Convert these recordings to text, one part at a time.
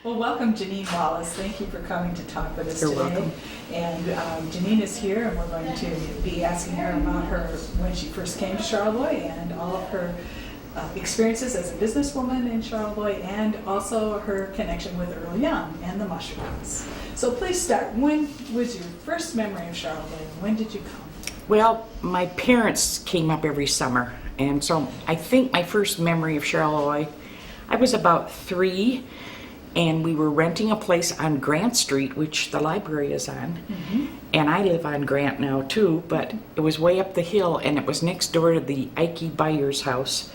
Well, welcome, Jeannine Wallace. Thank you for coming to talk with us You're today. welcome. And Jeannine is here, and we're going to be asking her about her when she first came to Charlevoix and all of her experiences as a businesswoman in Charlevoix, and also her connection with Earl Young and the Mushrooms. So please start. When was your first memory of Charlevoix? When did you come? Well, my parents came up every summer, and so I think my first memory of Charlevoix, I was about 3, and we were renting a place on Grant Street, which the library is on. Mm-hmm. And I live on Grant now too, but it was way up the hill, and it was next door to the Ike Byers house,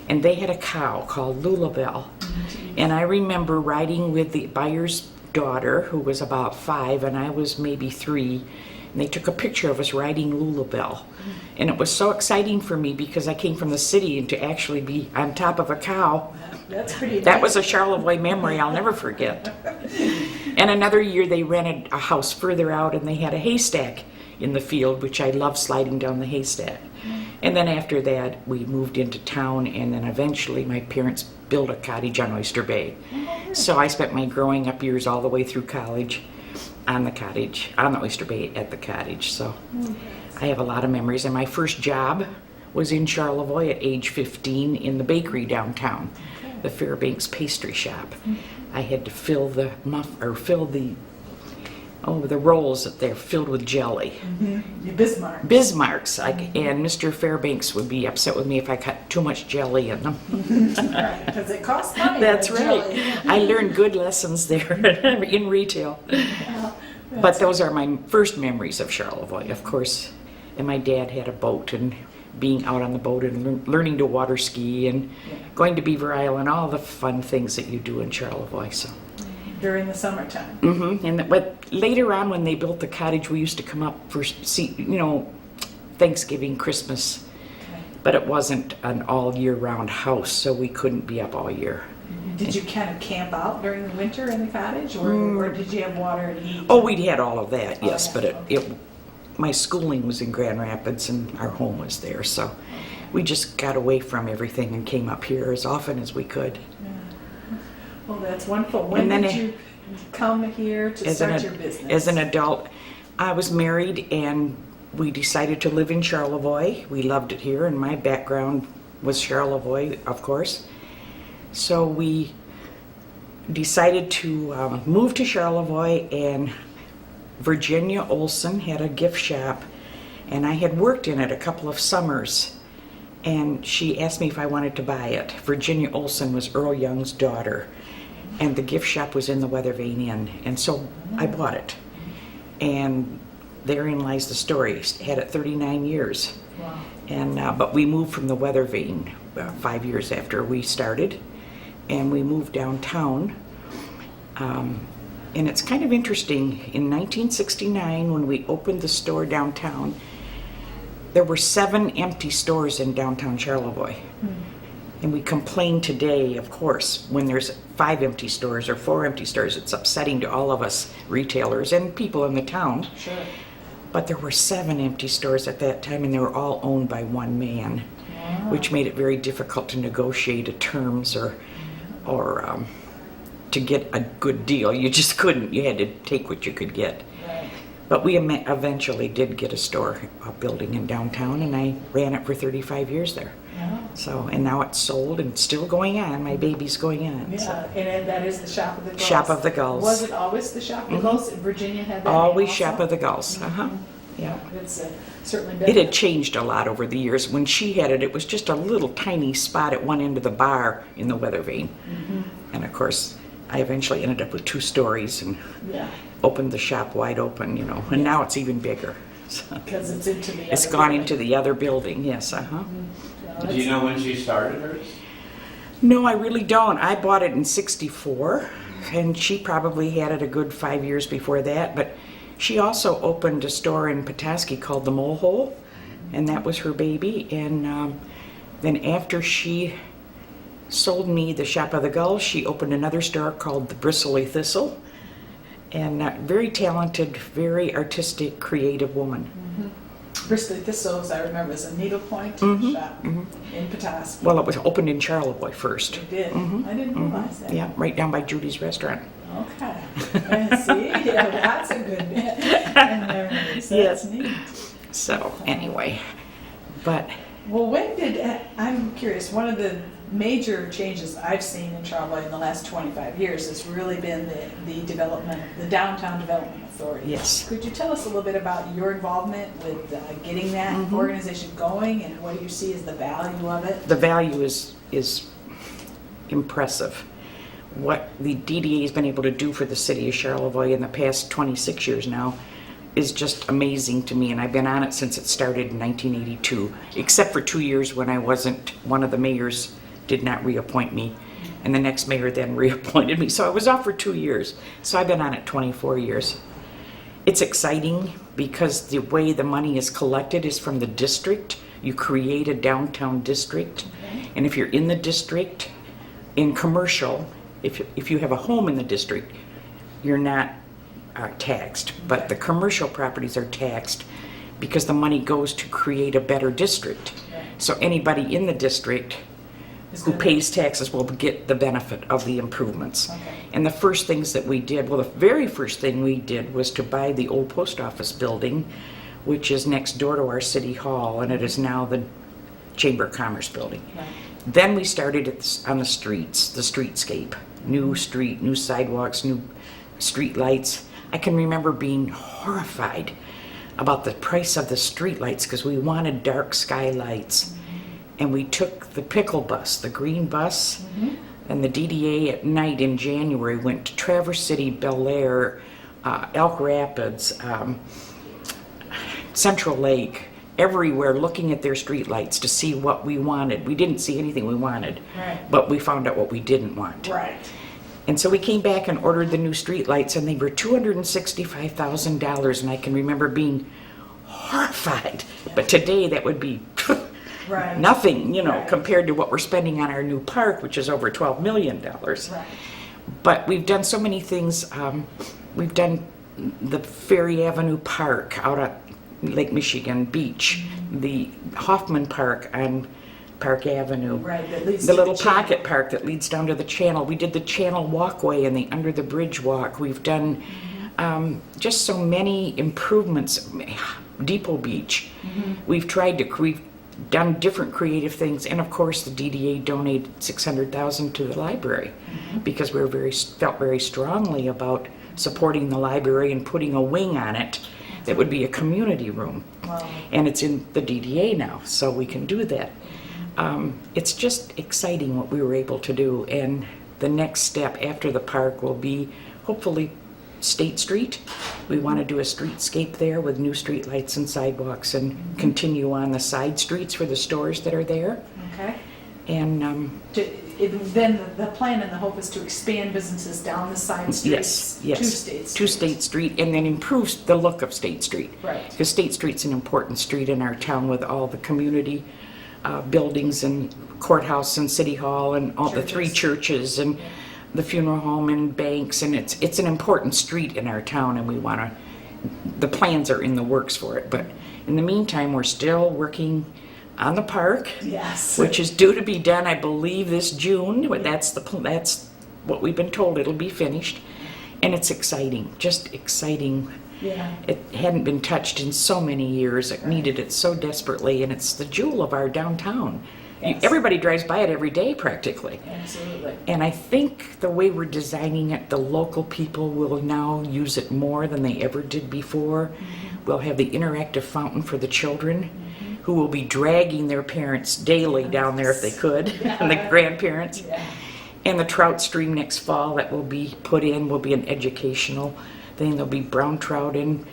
and they had a cow called Lulabelle. Mm-hmm. And I remember riding with the Byers' daughter, who was about 5, and I was maybe 3, and they took a picture of us riding Lulabelle. And it was so exciting for me because I came from the city, and to actually be on top of a cow, That's pretty that nice. was a Charlevoix memory I'll never forget. And another year they rented a house further out, and they had a haystack in the field, which I loved sliding down the haystack. And then after that we moved into town, and then eventually my parents built a cottage on Oyster Bay. So I spent my growing up years all the way through college on the cottage, on the Oyster Bay at the cottage. So I have a lot of memories. And my first job was in Charlevoix at age 15 in the bakery downtown, the Fairbanks pastry shop. I had to fill the the rolls that they're filled with jelly. Mm-hmm. Your Bismarck. Bismarcks. And Mr. Fairbanks would be upset with me if I cut too much jelly in them. Right, because it costs money. That's for right. jelly. I learned good lessons there in retail. But those are my first memories of Charlevoix, of course. And my dad had a boat, and being out on the boat and learning to water ski and going to Beaver Island, all the fun things that you do in Charlevoix. So. During the summertime. But later on, when they built the cottage, we used to come up for Thanksgiving, Christmas. Okay. But it wasn't an all year round house, so we couldn't be up all year. Did you kind of camp out during the winter in the cottage, or did you have water and heat? Oh, we'd had all of that, Oh, yes, yeah, but okay. my schooling was in Grand Rapids and our home was there, so we just got away from everything and came up here as often as we could. Yeah. Well, that's wonderful. When And then did you come here to start your business? As an adult, I was married and we decided to live in Charlevoix. We loved it here, and my background was Charlevoix, of course. So we decided to move to Charlevoix, and Virginia Olson had a gift shop, and I had worked in it a couple of summers, and she asked me if I wanted to buy it. Virginia Olson was Earl Young's daughter, and the gift shop was in the Weather Vane Inn, and so I bought it. And therein lies the story. Had it 39 years. Wow. And but we moved from the Weather Vane 5 years after we started, and we moved downtown. And it's kind of interesting. In 1969, when we opened the store downtown, there were 7 empty stores in downtown Charlevoix. And we complain today, of course, when there's 5 empty stores or 4 empty stores. It's upsetting to all of us retailers and people in the town. Sure. But there were 7 empty stores at that time, and they were all owned by one man, Wow. which made it very difficult to negotiate terms or to get a good deal. You just couldn't. You had to take what you could get. Right. But we eventually did get a building in downtown, and I ran it for 35 years there. Yeah. So, and now it's sold and still going on. My baby's going on. Yeah, So. and that is the Shop of the Gulls. Shop of the Gulls. Was it always the Shop of the Gulls? Virginia had that name Always also? Shop of the Gulls. Yeah. It's certainly been. It had changed a lot over the years. When she had it, it was just a little tiny spot at one end of the bar in the Weather Vane. And of course, I eventually ended up with 2 stories and Yeah, opened the shop wide open, and now it's even bigger. So because it's into the it's other gone building. into the other building, yes, Yeah, Do you know when she started hers? No, I really don't. I bought it in 64, and she probably had it a good 5 years before that, but she also opened a store in Petoskey called the Mole Hole, and that was her baby. And then after she sold me the Shop of the Gulls, she opened another store called the Bristly Thistle, and very talented, very artistic, creative woman. Bristly Thistles, I remember, was a needlepoint Mhm, shop in Petoskey. Well, it was opened in Charlevoix first. It did. Mhm, I didn't realize that. Yeah, right down by Judy's restaurant. Okay. And see, yeah, that's a good memory. So Yes. that's neat. So, anyway, but Well, when did, I'm curious, one of the major changes I've seen in Charlevoix in the last 25 years has really been the development, the Downtown Development Authority. Yes. Could you tell us a little bit about your involvement with getting that organization going and what you see as the value of it? the value is impressive. What the DDA has been able to do for the city of Charlevoix in the past 26 years now is just amazing to me, and I've been on it since it started in 1982, except for 2 years when I wasn't, one of the mayors did not reappoint me, and the next mayor then reappointed me, so I was off for 2 years. So I've been on it 24 years. It's exciting because the way the money is collected is from the district. You create a downtown district, and if you're in the district, in commercial, if you have a home in the district, you're not taxed, but the commercial properties are taxed because the money goes to create a better district. So anybody in the district who pays taxes will get the benefit of the improvements. Okay. And the first things that we did, well, the very first thing we did was to buy the old post office building, which is next door to our city hall, and it is now the Chamber of Commerce building. Right. Then we started on the streets, the streetscape, new street, new sidewalks, new street lights. I can remember being horrified about the price of the street lights because we wanted dark sky lights. And we took the pickle bus, the green bus, and the DDA at night in January went to Traverse City, Bel Air, Elk Rapids, Central Lake, everywhere looking at their street lights to see what we wanted. We didn't see anything we wanted, Right. but we found out what we didn't want. Right. And so we came back and ordered the new street lights, and they were $265,000, and I can remember being horrified. But today that would be Right. nothing, Right. compared to what we're spending on our new park, which is over $12 million. Right. But we've done so many things. We've done the Ferry Avenue Park out at Lake Michigan Beach, the Hoffman Park on Park Avenue, Right, that leads the to little the channel. pocket park that leads down to the channel. We did the channel walkway and the under the bridge walk. We've done just so many improvements. Depot Beach. We've done different creative things, and of course the DDA donated $600,000 to the library because we felt very strongly about supporting the library and putting a wing on it that would be a community room. Wow. And it's in the DDA now, so we can do that. It's just exciting what we were able to do, and the next step after the park will be hopefully State Street. We want to do a streetscape there with new street lights and sidewalks and continue on the side streets for the stores that are there. Okay. And Then the plan and the hope is to expand businesses down the side streets yes, to State Street. to State Street, and then improves the look of State Street. Right. Because State Street's an important street in our town with all the community buildings and courthouse and city hall and all the three churches and the funeral home and banks, and it's an important street in our town, and we want to, the plans are in the works for it. But in the meantime, we're still working on the park, Yes. which is due to be done, I believe, this June. That's what we've been told. It'll be finished, and it's exciting, just exciting. Yeah. It hadn't been touched in so many years. It needed it so desperately, and it's the jewel of our downtown. Yes. Everybody drives by it every day practically. Absolutely. And I think the way we're designing it, the local people will now use it more than they ever did before. We'll have the interactive fountain for the children, who will be dragging their parents daily down there if they could, and the grandparents. Yeah. And the trout stream next fall that will be put in will be an educational thing. There'll be brown trout and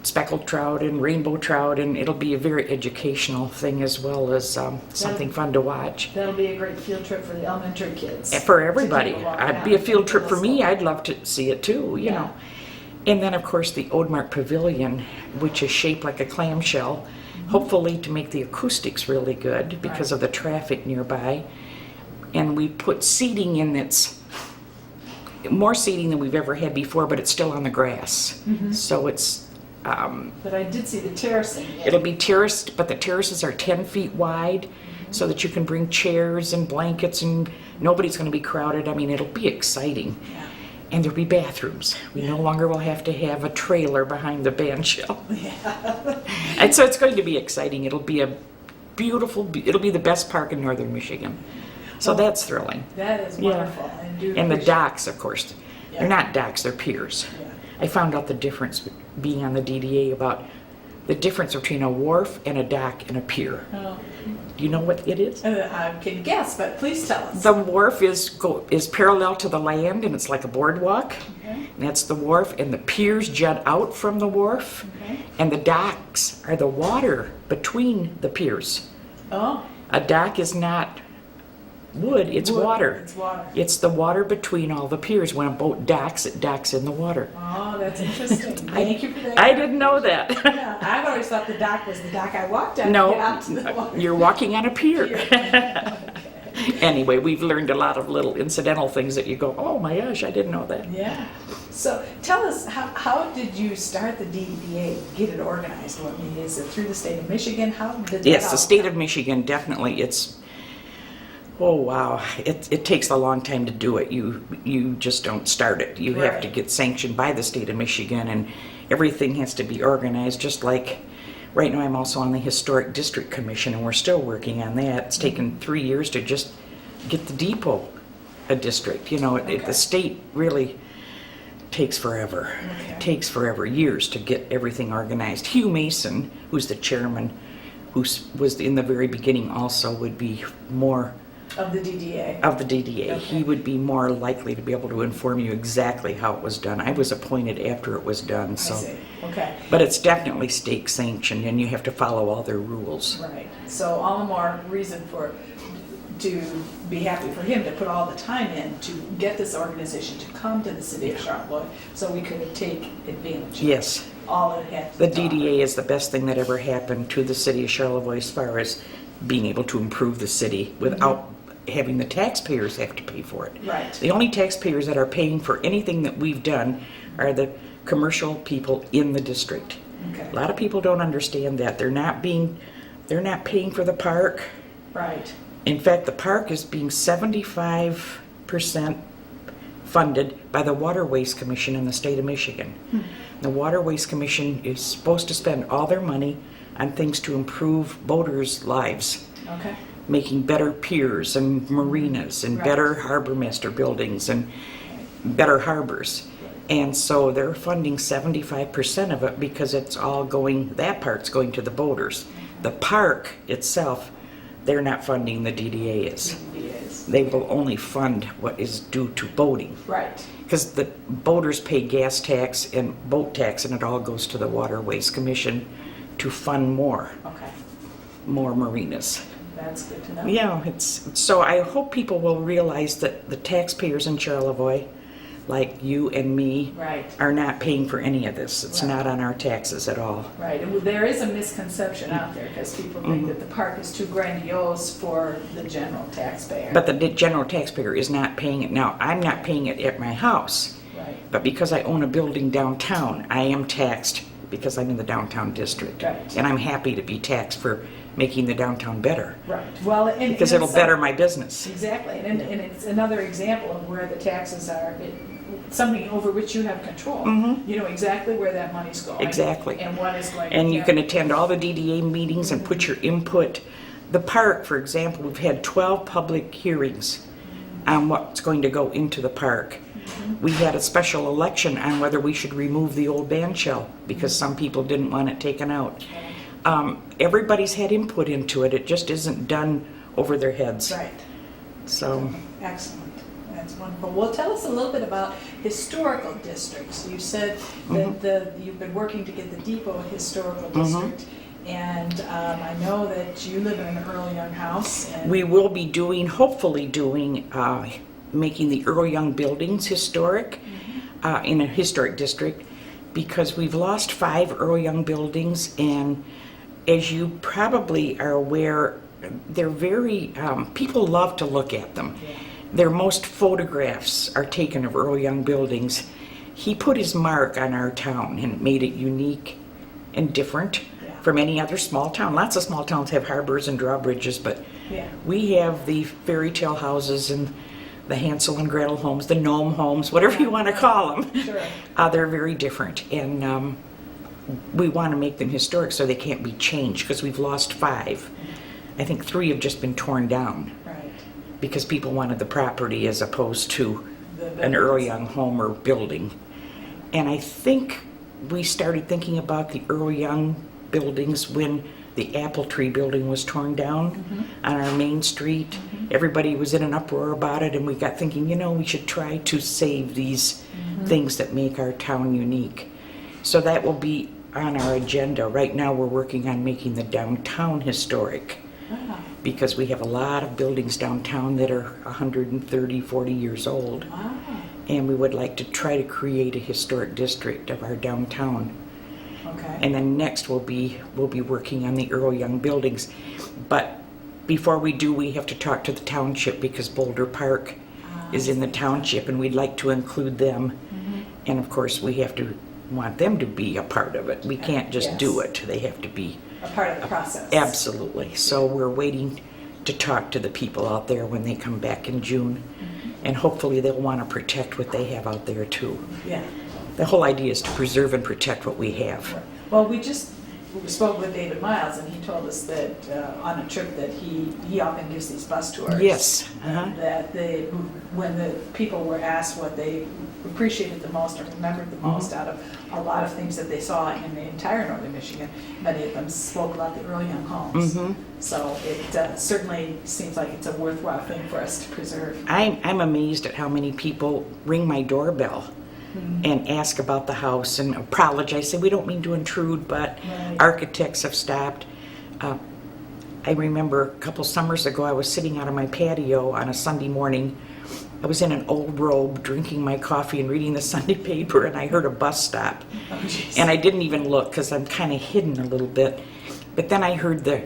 speckled trout and rainbow trout, and it'll be a very educational thing as well as something fun to watch. That'll be a great field trip for the elementary kids. And for everybody. To take a walk It'd down be a field trip for Little me. Slope. I'd love to see it too, you Yeah. know. And then, of course, the Odemark Pavilion, which is shaped like a clamshell, hopefully to make the acoustics really good because of the traffic nearby. And we put seating in that's more seating than we've ever had before, but it's still on the grass. So it's But I did see the terracing. It'll be terraced, but the terraces are 10 feet wide so that you can bring chairs and blankets and nobody's going to be crowded. I mean, it'll be exciting. Yeah. And there'll be bathrooms. We no longer will have to have a trailer behind the band shell. Yeah. And so it's going to be exciting. It'll be a beautiful, it'll be the best park in northern Michigan. So Oh, that's thrilling. That is Yeah. wonderful. And, do And the appreciate- docks, of course. Yeah. They're not docks, they're piers. Yeah. I found out the difference being on the DDA about the difference between a wharf and a dock and a pier. Oh. Do you know what it is? I can guess, but please tell us. The wharf is parallel to the land and it's like a boardwalk. Okay. And that's the wharf, and the piers jut out from the wharf. Okay. And the docks are the water between the piers. Oh. A dock is not wood, it's Wood. water. It's water. It's the water between all the piers. When a boat docks, it docks in the water. Oh, that's interesting. Thank you for that. I didn't know that. Yeah, I've always thought the dock was the dock I walked on to No, get out to the water. you're walking on a pier. Okay. Anyway, we've learned a lot of little incidental things that you go, oh my gosh, I didn't know that. Yeah. So tell us, how did you start the DDA, get it organized? I mean, is it through the state of Michigan? How did that Yes, all the state come? of Michigan, definitely. Oh wow, it takes a long time to do it. You just don't start it. You have to Right. get sanctioned by the state of Michigan, and everything has to be organized. Just like right now, I'm also on the Historic District Commission, and we're still working on that. It's taken 3 years to just get the depot a district. You know, Okay. the state really takes forever. Okay. It takes forever, years to get everything organized. Hugh Mason, who's the chairman, was in the very beginning also, would be more Of the DDA? of the DDA. Okay. He would be more likely to be able to inform you exactly how it was done. I was appointed after it was done, I so. see. Okay. But it's definitely state sanctioned, and you have to follow all their rules. Right. So all the more reason to be happy for him to put all the time in to get this organization to come to the city of Charlevoix so we could take advantage of Yes, all it had to the offer. DDA is the best thing that ever happened to the city of Charlevoix as far as being able to improve the city without having the taxpayers have to pay for it. Right. The only taxpayers that are paying for anything that we've done are the commercial people in the district. Okay. A lot of people don't understand that. They're not paying for the park. Right. In fact, the park is being 75% funded by the Waterways Commission in the state of Michigan. The Waterways Commission is supposed to spend all their money on things to improve boaters' lives, Okay. making better piers and marinas and Right. better harbor master buildings and better harbors. And so they're funding 75% of it because that part's going to the boaters. The park itself, they're not funding, the DDA is. DDAs. They will only fund what is due to boating. Right. Because the boaters pay gas tax and boat tax, and it all goes to the Waterways Commission to fund more Okay. marinas. That's good to know. Yeah, so I hope people will realize that the taxpayers in Charlevoix, like you and me, Right. are not paying for any of this. It's Right. not on our taxes at all. Right. And there is a misconception out there because people think that the park is too grandiose for the general taxpayer. But the general taxpayer is not paying it. Now, I'm not paying it at my house, Right. but because I own a building downtown, I am taxed because I'm in the downtown district. Right. And I'm happy to be taxed for making the downtown better, Right. Well, and because and it'll some- better my business. Exactly, and it's another example of where the taxes are, something over which you have control. You know exactly where that money's going. Exactly. And what is going to And you happen. can attend all the DDA meetings and put your input. The park, for example, we've had 12 public hearings on what's going to go into the park. We had a special election on whether we should remove the old band shell because some people didn't want it taken out. Everybody's had input into it. It just isn't done over their heads. Right, So, excellent, that's wonderful. Well, tell us a little bit about historical districts. You said that you've been working to get the Depot a historical district, and I know that you live in an Earl Young house. And we will be hopefully making the Earl Young buildings historic in a historic district, because we've lost 5 Earl Young buildings, and as you probably are aware, they're very, people love to look at them. Yeah. Their most photographs are taken of Earl Young buildings. He put his mark on our town and made it unique. and different Yeah. from any other small town. Lots of small towns have harbors and drawbridges, but Yeah. we have the fairy tale houses and the Hansel and Gretel homes, the gnome homes, whatever you want to call them. Sure. They're very different, and we want to make them historic so they can't be changed, because we've lost 5. I think 3 have just been torn down Right. because people wanted the property as opposed to The an Earl buildings. Young home or building. And I think we started thinking about the Earl Young buildings when the Apple Tree building was torn down on our main street. Everybody was in an uproar about it, and we got thinking, we should try to save these things that make our town unique. So that will be on our agenda. Right now we're working on making the downtown historic, Ah, because we have a lot of buildings downtown that are 130, 40 years old. ah, And we would like to try to create a historic district of our downtown. okay. And then next we'll be working on the Earl Young buildings. But before we do, we have to talk to the township, because Boulder Park is in the township, and we'd like to include them. And of course, we have to want them to be a part of it. We can't just do Yes. it. They have to be A part of the process. absolutely. So we're waiting to talk to the people out there when they come back in June. And hopefully they'll want to protect what they have out there too. Yeah. The whole idea is to preserve and protect what we have. Well, we spoke with David Miles, and he told us that on a trip that he often gives these bus tours. Yes. That when the people were asked what they appreciated the most or remembered the most out of a lot of things that they saw in the entire northern Michigan, many of them spoke about the Earl Young homes. So it certainly seems like it's a worthwhile thing for us to preserve. I'm amazed at how many people ring my doorbell and ask about the house and apologize. Say, we don't mean to intrude, but Right. architects have stopped. I remember a couple summers ago, I was sitting out on my patio on a Sunday morning. I was in an old robe, drinking my coffee and reading the Sunday paper, and I heard a bus stop. Oh, geez. And I didn't even look because I'm kind of hidden a little bit. But then I heard the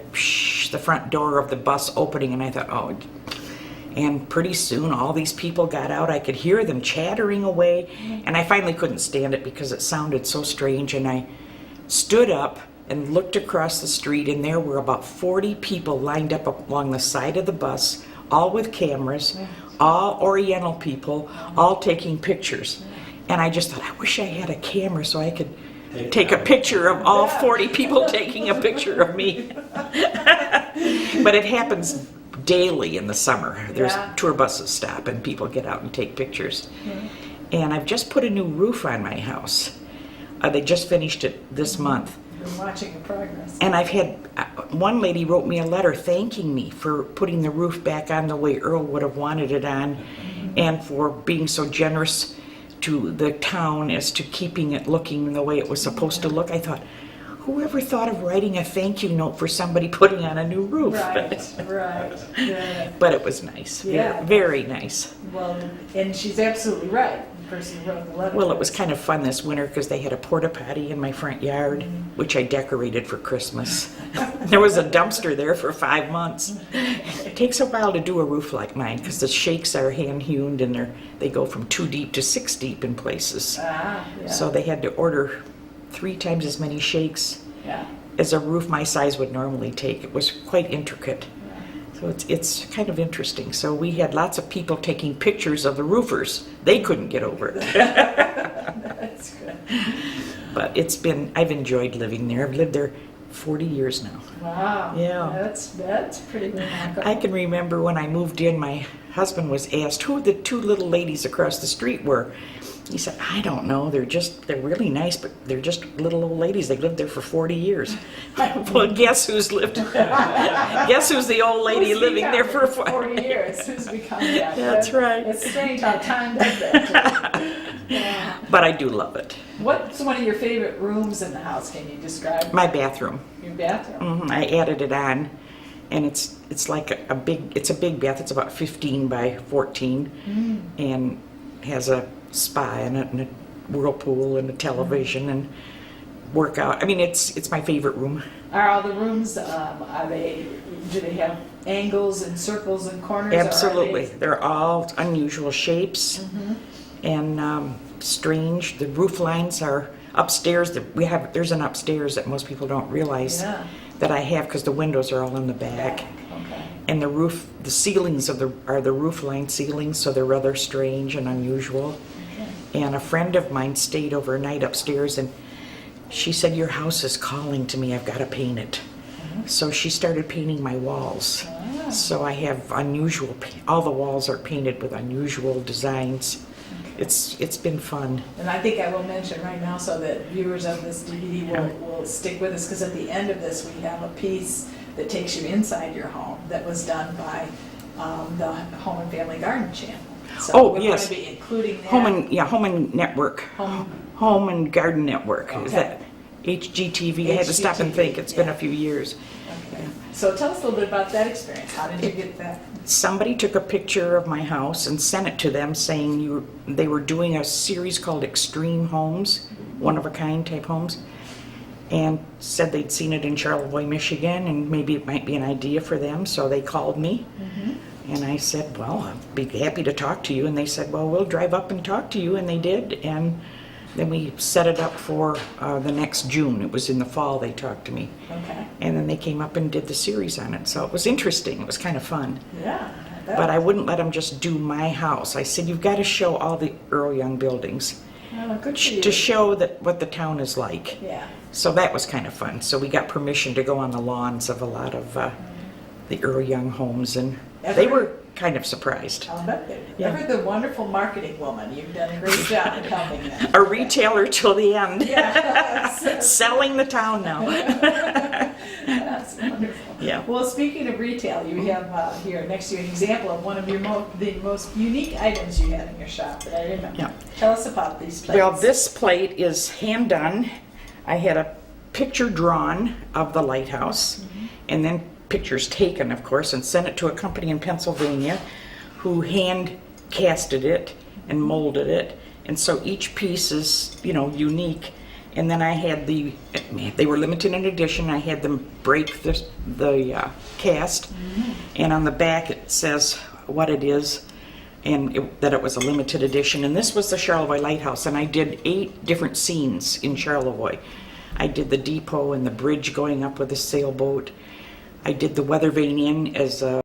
front door of the bus opening, and I thought, oh. And pretty soon all these people got out. I could hear them chattering away, and I finally couldn't stand it because it sounded so strange. And I stood up and looked across the street, and there were about 40 people lined up along the side of the bus, all with cameras, all Oriental people, all taking pictures. And I just thought, I wish I had a camera so I could take a picture of all 40 people taking a picture of me. But it happens daily in the summer. There's Yeah. tour buses stop and people get out and take pictures. And I've just put a new roof on my house. They just finished it this month. Been watching the progress. And I've had, one lady wrote me a letter thanking me for putting the roof back on the way Earl would have wanted it on, and for being so generous to the town as to keeping it looking the way it was supposed to look. I thought, whoever thought of writing a thank you note for somebody putting on a new roof? Right. Yeah. But it was nice, Yeah. very nice. Well, and she's absolutely right, the person who wrote the letter. Well, it was kind of fun this winter because they had a porta potty in my front yard, which I decorated for Christmas. There was a dumpster there for 5 months. It takes a while to do a roof like mine because the shakes are hand-hewn, and they go from 2 deep to 6 deep in places. Ah, yeah. So they had to order 3 times as many shakes Yeah. as a roof my size would normally take. It was quite intricate. So it's kind of interesting. So we had lots of people taking pictures of the roofers. They couldn't get over it. That's good. But I've enjoyed living there. I've lived there 40 years now. Wow. Yeah. That's pretty remarkable. I can remember when I moved in, my husband was asked who the 2 little ladies across the street were. He said, I don't know. They're really nice, but they're just little old ladies. They lived there for 40 years. Well, guess who's the old lady Who's living there for 40 years? Who's become that? That's right. It's strange how time does that. Yeah. But I do love it. What's one of your favorite rooms in the house? Can you describe My bathroom. your bathroom? I added it on, and it's like a big bath. It's about 15 by 14, and has a spa in it, and a whirlpool, and a television, and workout. I mean, it's my favorite room. Are all the rooms, do they have angles and circles and corners? or are Absolutely, they- they're all unusual shapes and strange. The roof lines are upstairs that we have, there's an upstairs that most people don't realize Yeah. that I have because the windows are all in the back. Okay. And the roof, the ceilings are the roof line ceilings, so they're rather strange and unusual. Okay. And a friend of mine stayed overnight upstairs, and she said, "Your house is calling to me, I've got to paint it." So she started painting my walls. Ah. So I have unusual, all the walls are painted with unusual designs. It's been fun. And I think I will mention right now so that viewers of this DVD will stick with us, because at the end of this we have a piece that takes you inside your home that was done by the Home and Family Garden channel. So Oh, we're yes. going to be including that. Home and Network. Home- Home and Garden Network. Is Okay. that HGTV? I had to stop and think. It's been yeah. a few years. Okay. So tell us a little bit about that experience. How did you get that? Somebody took a picture of my house and sent it to them saying they were doing a series called Extreme Homes, one-of-a-kind type homes, and said they'd seen it in Charlevoix, Michigan, and maybe it might be an idea for them, so they called me. And I said, well, I'd be happy to talk to you. And they said, well, we'll drive up and talk to you, and they did. And then we set it up for the next June. It was in the fall they talked to me. Okay. And then they came up and did the series on it. So it was interesting. It was kind of fun. Yeah. But I wouldn't let them just do my house. I said, you've got to show all the Earl Young buildings Good for you. to show that what the town is like. Yeah. So that was kind of fun. So we got permission to go on the lawns of a lot of the Earl Young homes, and they were kind of surprised. I'll bet they Yeah. Ever the wonderful marketing woman. You've done a great job in helping them. A retailer till the end. Yeah. Selling the town now. That's wonderful. Yeah. Well, speaking of retail, you have here next to you an example of one of your the most unique items you had in your shop that I remember. Yeah. Tell us about these plates. Well, this plate is hand done. I had a picture drawn of the lighthouse, and then pictures taken, of course, and sent it to a company in Pennsylvania who hand casted it and molded it. And so each piece is, unique. And then I had they were limited in edition. I had them break the cast, and on the back it says what it is, and that it was a limited edition. And this was the Charlevoix Lighthouse, and I did 8 different scenes in Charlevoix. I did the depot and the bridge going up with the sailboat. I did the Weather Vane Inn as a